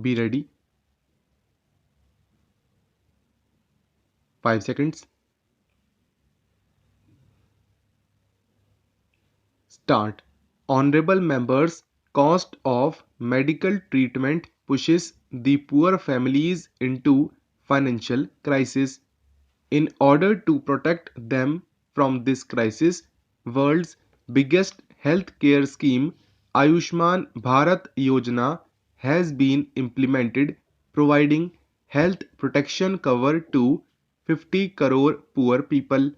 Be ready. 5 seconds. Start. Honorable members, cost of medical treatment pushes the poor families into financial crisis. In order to protect them from this crisis, world's biggest healthcare scheme, Ayushman Bharat Yojana, has been implemented, providing health protection cover to 50 crore poor people.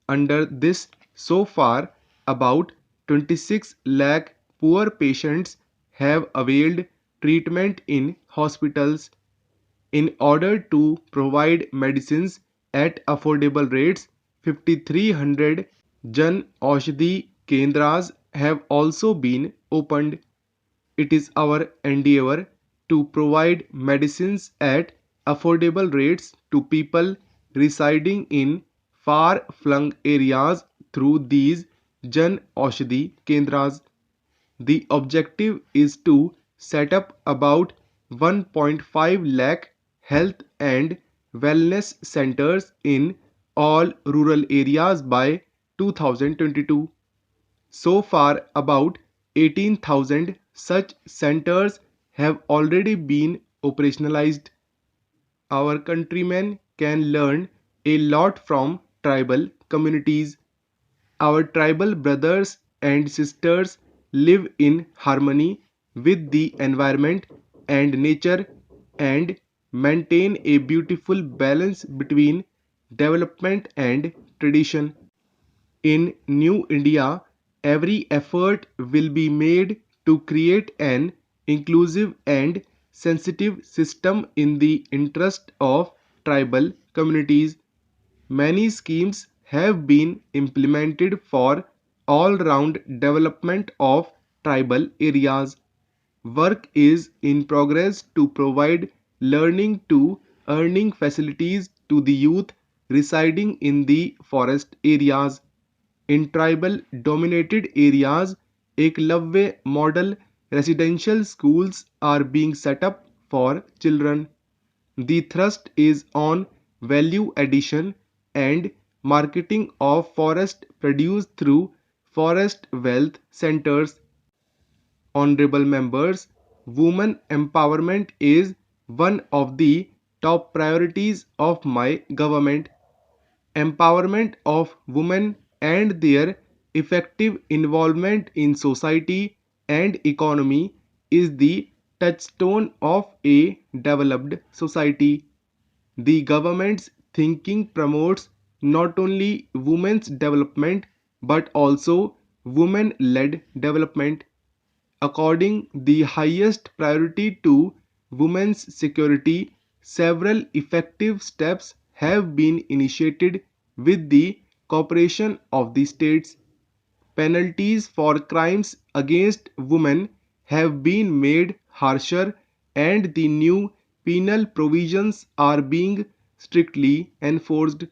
Under this, so far, about 26 lakh poor patients have availed treatment in hospitals. In order to provide medicines at affordable rates, 5,300 Jan Aushadhi Kendras have also been opened. It is our endeavor to provide medicines at affordable rates to people residing in far-flung areas through these Jan Aushadhi Kendras. The objective is to set up about 1.5 lakh health and wellness centers in all rural areas by 2022. So far, about 18,000 such centers have already been operationalized. Our countrymen can learn a lot from tribal communities. Our tribal brothers and sisters live in harmony with the environment and nature and maintain a beautiful balance between development and tradition. In New India, every effort will be made to create an inclusive and sensitive system in the interest of tribal communities. Many schemes have been implemented for all-round development of tribal areas. Work is in progress to provide learning to earning facilities to the youth residing in the forest areas. In tribal dominated areas, Eklavya model residential schools are being set up for children. The thrust is on value addition and marketing of forest produce through forest wealth centers. Honorable members, women empowerment is one of the top priorities of my government. Empowerment of women and their effective involvement in society and economy is the touchstone of a developed society. The government's thinking promotes not only women's development but also women-led development. According the highest priority to women's security, several effective steps have been initiated with the cooperation of the states. Penalties for crimes against women have been made harsher and the new penal provisions are being strictly enforced.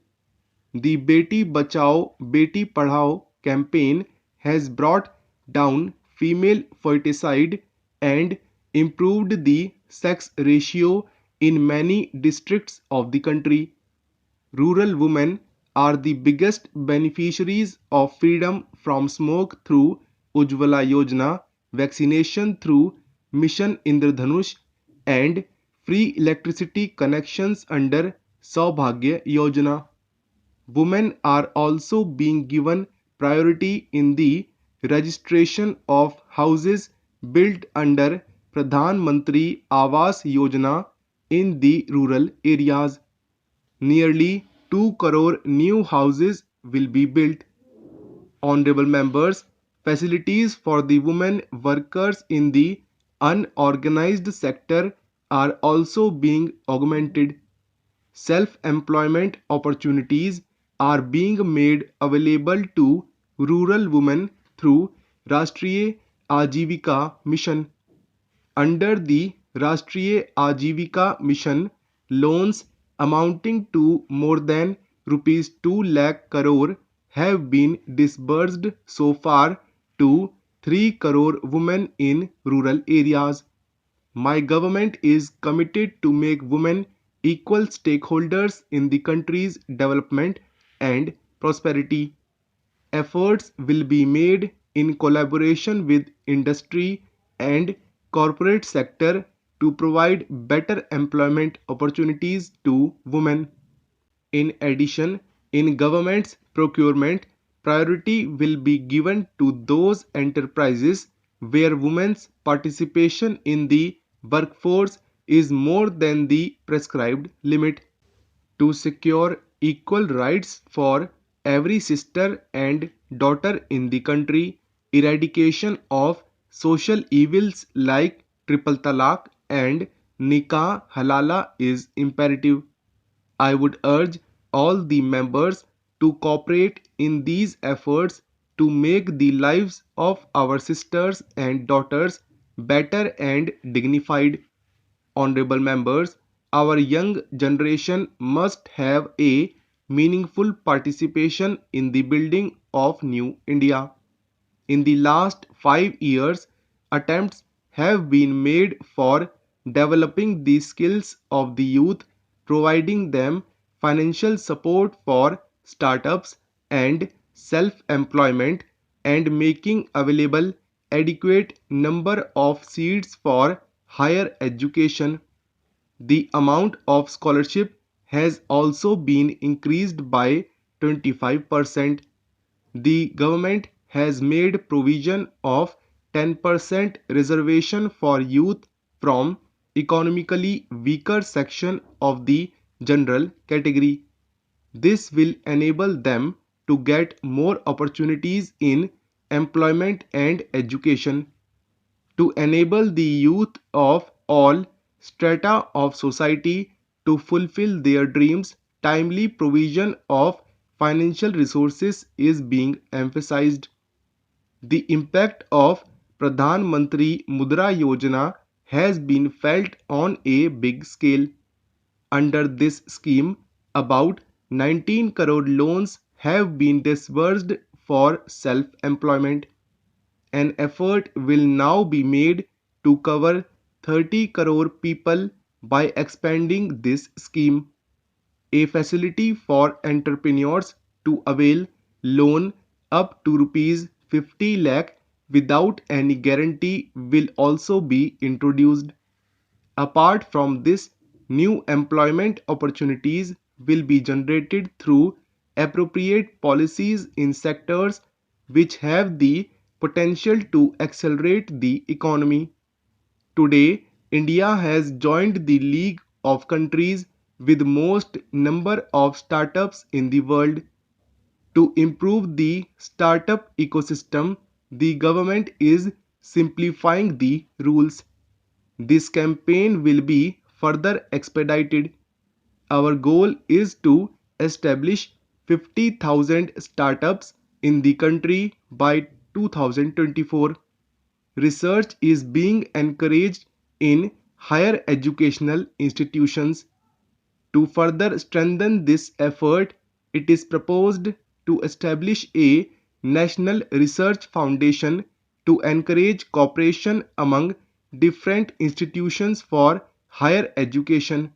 The Beti Bachao Beti Padhao campaign has brought down female foeticide and improved the sex ratio in many districts of the country. Rural women are the biggest beneficiaries of freedom from smoke through Ujjwala Yojana, vaccination through Mission Indradhanush, and free electricity connections under Saubhagya Yojana. Women are also being given priority in the registration of houses built under Pradhan Mantri Awas Yojana in the rural areas. Nearly 2 crore new houses will be built. Honorable members, facilities for the women workers in the unorganized sector are also being augmented. Self-employment opportunities are being made available to rural women through Rashtriya Ajivika Mission. Under the Rashtriya Ajivika Mission, loans amounting to more than rupees 2 lakh crore have been disbursed so far to 3 crore women in rural areas. My government is committed to make women equal stakeholders in the country's development and prosperity. Efforts will be made in collaboration with industry and corporate sector to provide better employment opportunities to women. In addition, in government's procurement, priority will be given to those enterprises where women's participation in the workforce is more than the prescribed limit. To secure equal rights for every sister and daughter in the country, eradication of social evils like triple talaq and nikah halala is imperative. I would urge all the members to cooperate in these efforts to make the lives of our sisters and daughters better and dignified. Honorable members, our young generation must have a meaningful participation in the building of New India. In the last 5 years, attempts have been made for developing the skills of the youth, providing them financial support for startups and self-employment, and making available adequate number of seats for higher education. The amount of scholarship has also been increased by 25%. The government has made provision of 10% reservation for youth from economically weaker section of the general category. This will enable them to get more opportunities in employment and education. To enable the youth of all strata of society to fulfill their dreams, timely provision of financial resources is being emphasized. The impact of Pradhan Mantri Mudra Yojana has been felt on a big scale. Under this scheme, about 19 crore loans have been disbursed for self-employment. An effort will now be made to cover 30 crore people by expanding this scheme. A facility for entrepreneurs to avail loan up to rupees 50 lakh without any guarantee will also be introduced. Apart from this, new employment opportunities will be generated through appropriate policies in sectors which have the potential to accelerate the economy. Today, India has joined the league of countries with most number of startups in the world. To improve the startup ecosystem, the government is simplifying the rules. This campaign will be further expedited. Our goal is to establish 50,000 startups in the country by 2024. Research is being encouraged in higher educational institutions. To further strengthen this effort, it is proposed to establish a National Research Foundation to encourage cooperation among different institutions for higher education.